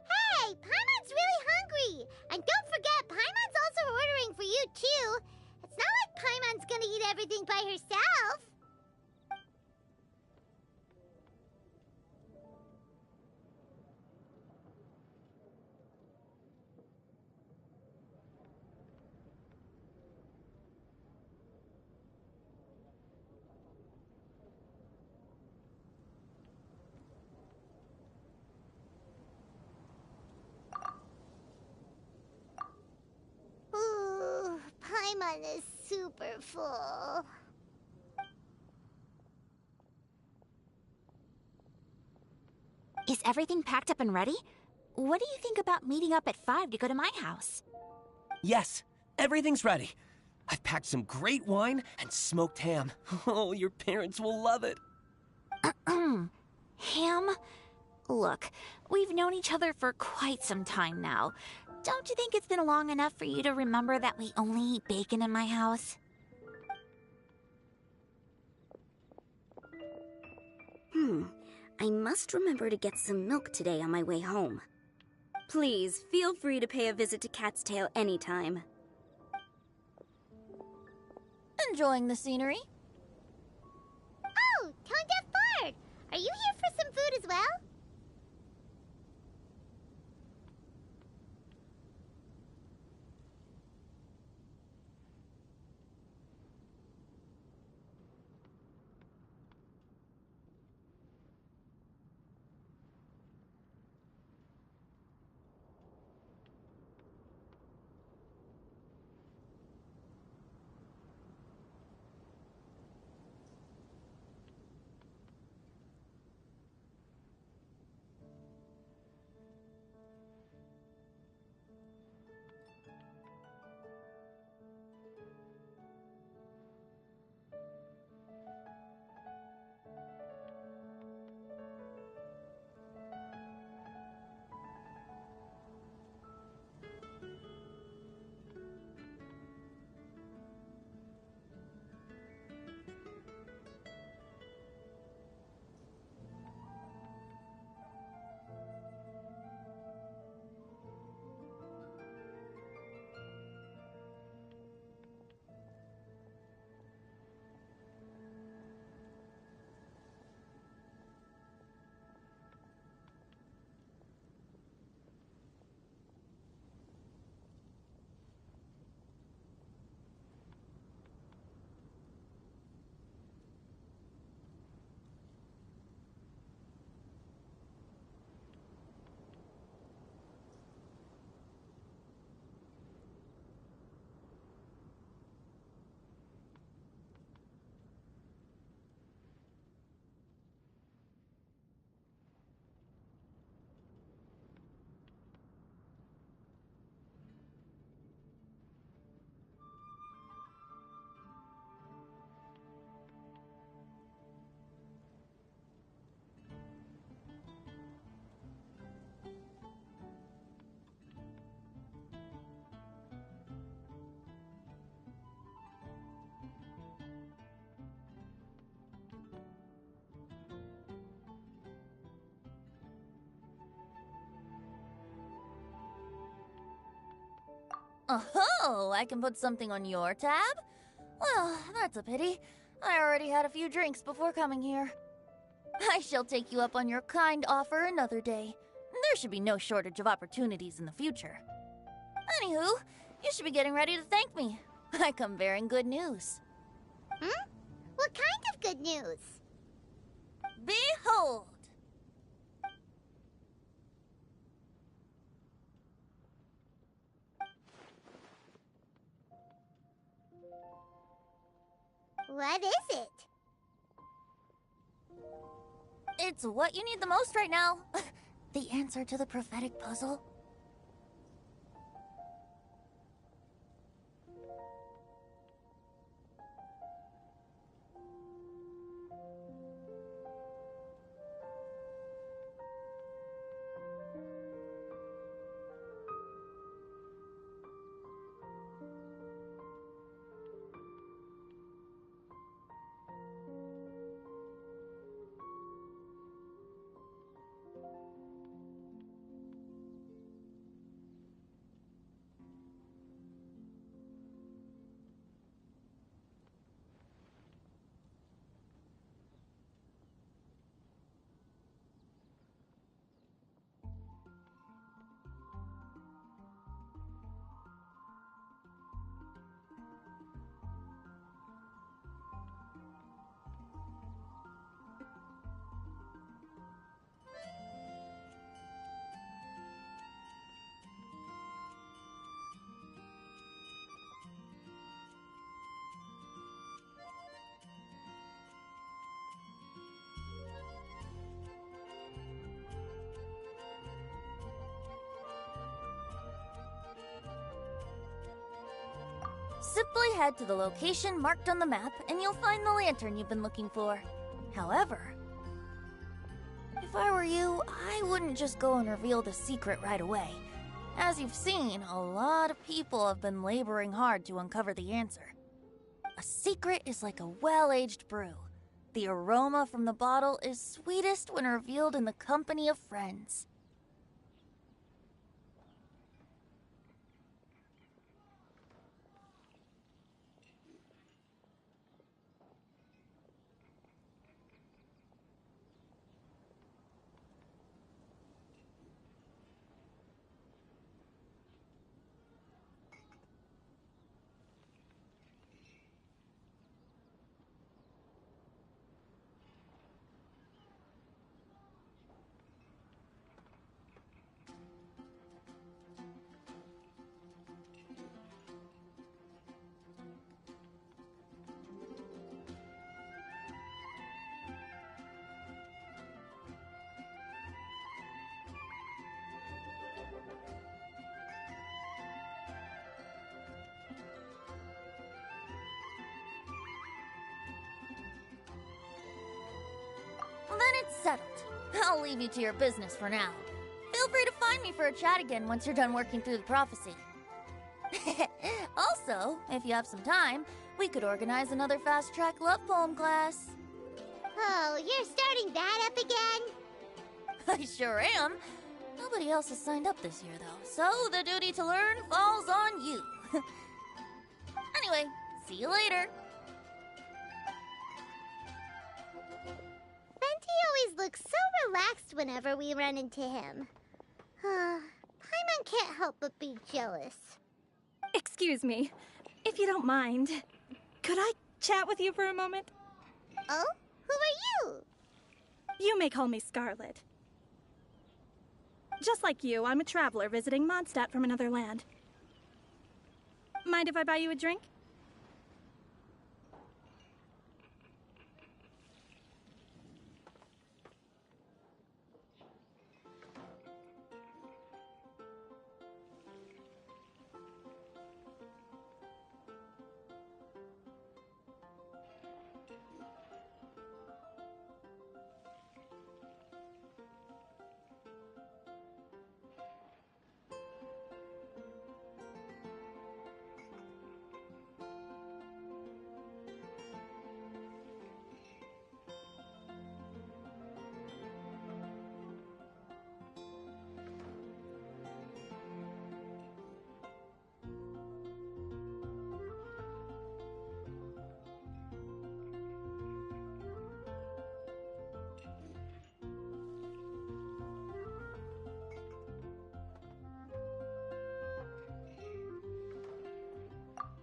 Hey, Paimon's really hungry! And don't forget, Paimon's also ordering for you, too. It's not like Paimon's gonna eat everything by herself. Ooh, Paimon is super full. Is everything packed up and ready? What do you think about meeting up at 5 to go to my house? Yes, everything's ready. I've packed some great wine and smoked ham. Oh, your parents will love it. Ham? Look, we've known each other for quite some time now. Don't you think it's been long enough for you to remember that we only eat bacon in my house? I must remember to get some milk today on my way home. Please, feel free to pay a visit to Cat's Tail anytime. Enjoying the scenery? Oh, Tone Deaf Bard! Are you here for some food as well? Oh, I can put something on your tab? Well, that's a pity. I already had a few drinks before coming here. I shall take you up on your kind offer another day. There should be no shortage of opportunities in the future. Anywho, you should be getting ready to thank me. I come bearing good news. Hmm? What kind of good news? Behold! What is it? It's what you need the most right now. The answer to the prophetic puzzle. Simply head to the location marked on the map and you'll find the lantern you've been looking for. However, if I were you, I wouldn't just go and reveal the secret right away. As you've seen, a lot of people have been laboring hard to uncover the answer. A secret is like a well-aged brew. The aroma from the bottle is sweetest when revealed in the company of friends. Then it's settled. I'll leave you to your business for now. Feel free to find me for a chat again once you're done working through the prophecy. Also, if you have some time, we could organize another fast-track love poem class. Oh, you're starting that up again? I sure am. Nobody else has signed up this year, though, so the duty to learn falls on you. Anyway, see you later. Venti always looks so relaxed whenever we run into him. Paimon can't help but be jealous. Excuse me, if you don't mind, could I chat with you for a moment? Oh? Who are you? You may call me Scarlet. Just like you, I'm a traveler visiting Mondstadt from another land. Mind if I buy you a drink?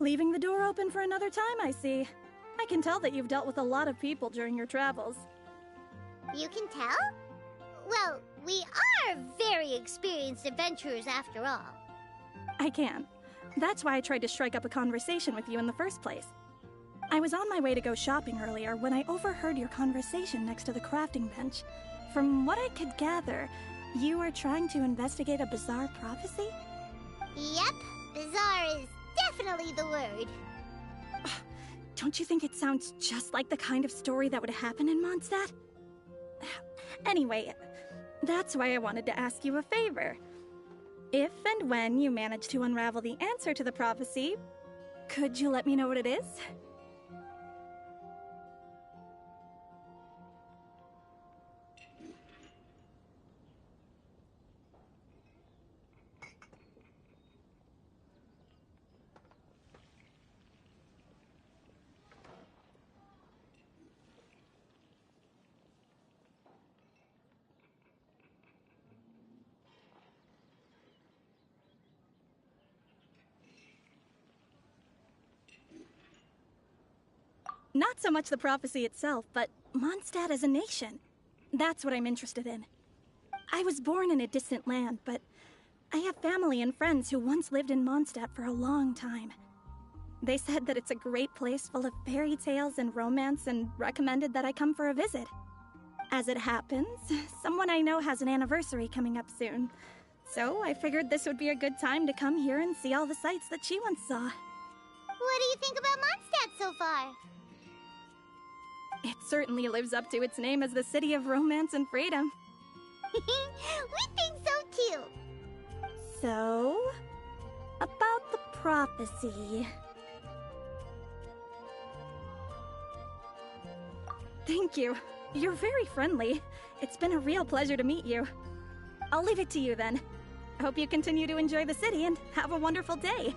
Leaving the door open for another time, I see. I can tell that you've dealt with a lot of people during your travels. You can tell? Well, we are very experienced adventurers after all. I can. That's why I tried to strike up a conversation with you in the first place. I was on my way to go shopping earlier when I overheard your conversation next to the crafting bench. From what I could gather, you were trying to investigate a bizarre prophecy? Yep, bizarre is definitely the word. Don't you think it sounds just like the kind of story that would happen in Mondstadt? Anyway, that's why I wanted to ask you a favor. If and when you manage to unravel the answer to the prophecy, could you let me know what it is? Not so much the prophecy itself, but Mondstadt as a nation. That's what I'm interested in. I was born in a distant land, but I have family and friends who once lived in Mondstadt for a long time. They said that it's a great place full of fairy tales and romance and recommended that I come for a visit. As it happens, someone I know has an anniversary coming up soon. So I figured this would be a good time to come here and see all the sights that she once saw. What do you think about Mondstadt so far? It certainly lives up to its name as the city of romance and freedom. We think so too. So, about the prophecy. Thank you. You're very friendly. It's been a real pleasure to meet you. I'll leave it to you then. I hope you continue to enjoy the city and have a wonderful day.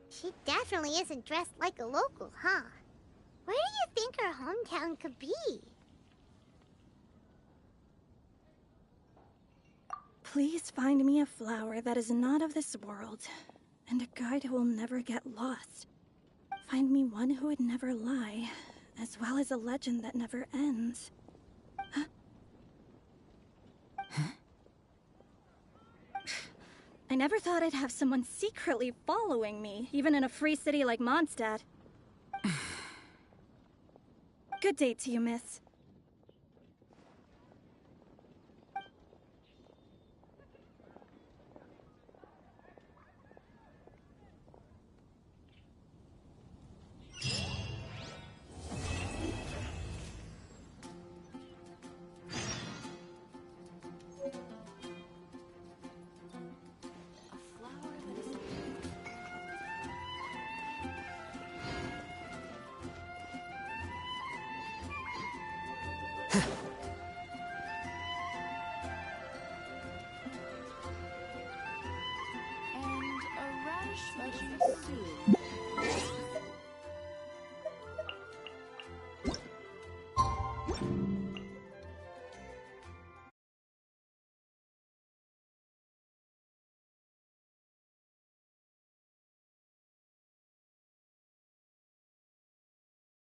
She definitely isn't dressed like a local, huh? Where do you think her hometown could be? Please find me a flower that is not of this world, and a guide who will never get lost. Find me one who would never lie, as well as a legend that never ends. Huh? I never thought I'd have someone secretly following me, even in a free city like Mondstadt. Good day to you, miss.